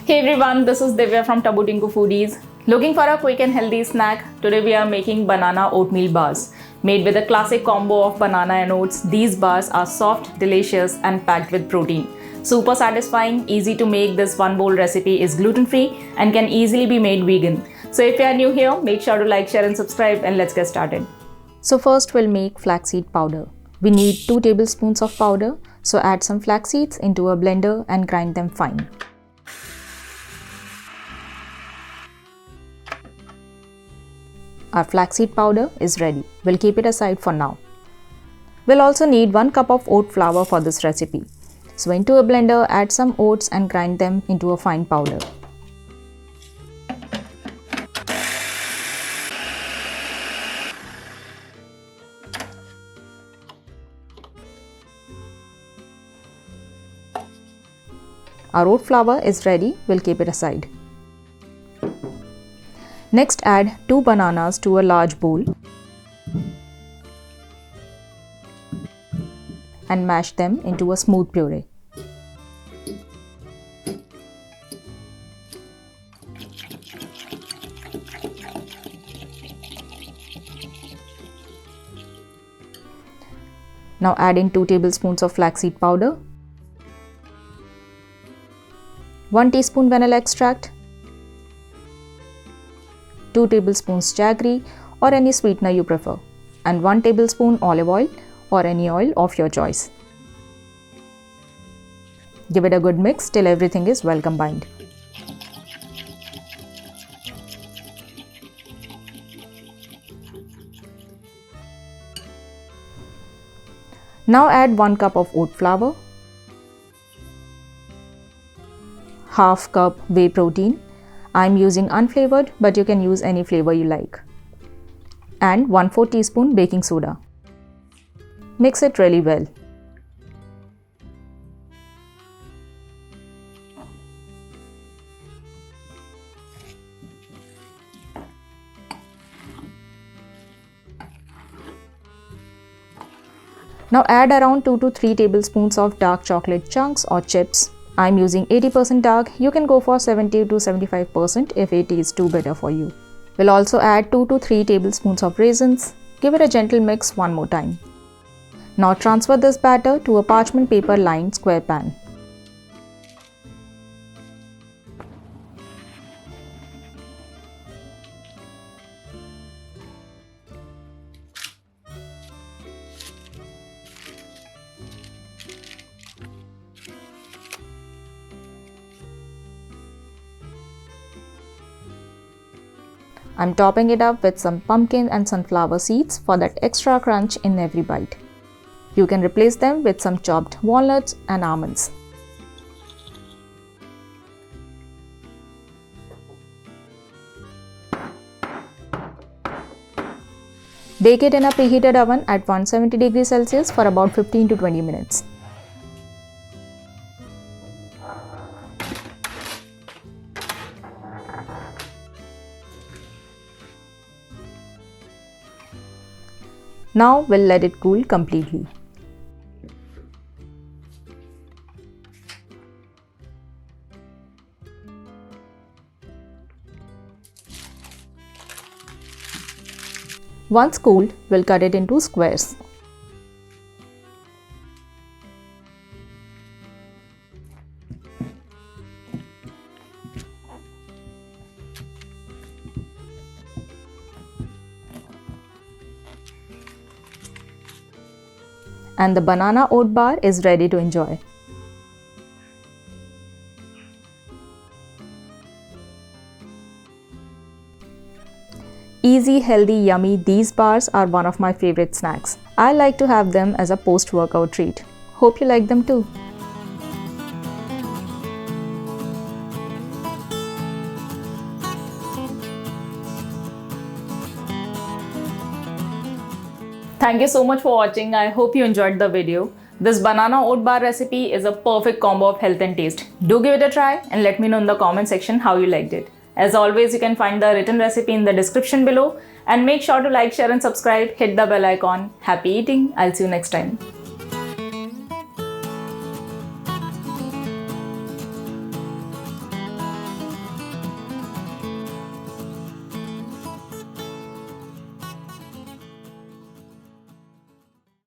Hey everyone, this is Divya from Taboo Foodies. Looking for a quick and healthy snack? Today we are making banana oatmeal bars. Made with a classic combo of banana and oats, these bars are soft, delicious and packed with protein. Super satisfying, easy to make. This one bowl recipe is gluten-free and can easily be made vegan. So if you are new here, make sure to like, share and subscribe and let's get started. So first we'll make flaxseed powder. We need 2 tablespoons of powder. So add some flax seeds into a blender and grind them fine. Our flaxseed powder is ready. We'll keep it aside for now. We'll also need 1 cup of oat flour for this recipe. So into a blender, add some oats and grind them into a fine powder. Our oat flour is ready. We'll keep it aside. Next, add 2 bananas to a large bowl and mash them into a smooth puree. Now add in 2 tablespoons of flaxseed powder, 1 teaspoon vanilla extract, 2 tablespoons jaggery or any sweetener you prefer, and 1 tablespoon olive oil or any oil of your choice. Give it a good mix till everything is well combined. Now add 1 cup of oat flour, half cup whey protein. I'm using unflavored, but you can use any flavor you like. And 1/4 teaspoon baking soda. Mix it really well. Now add around 2 to 3 tablespoons of dark chocolate chunks or chips. I'm using 80% dark. You can go for 70 to 75% if it is too bitter for you. We'll also add 2 to 3 tablespoons of raisins. Give it a gentle mix one more time. Now transfer this batter to a parchment paper lined square pan. I'm topping it up with some pumpkin and sunflower seeds for that extra crunch in every bite. You can replace them with some chopped walnuts and almonds. Bake it in a preheated oven at 170 degrees Celsius for about 15 to 20 minutes. Now we'll let it cool completely. Once cooled, we'll cut it into squares. And the banana oat bar is ready to enjoy. Easy, healthy, yummy, these bars are one of my favorite snacks. I like to have them as a post-workout treat. Hope you like them too. Thank you so much for watching. I hope you enjoyed the video. This banana oat bar recipe is a perfect combo of health and taste. Do give it a try and let me know in the comment section how you liked it. As always, you can find the written recipe in the description below and make sure to like, share and subscribe. Hit the bell icon. Happy eating. I'll see you next time.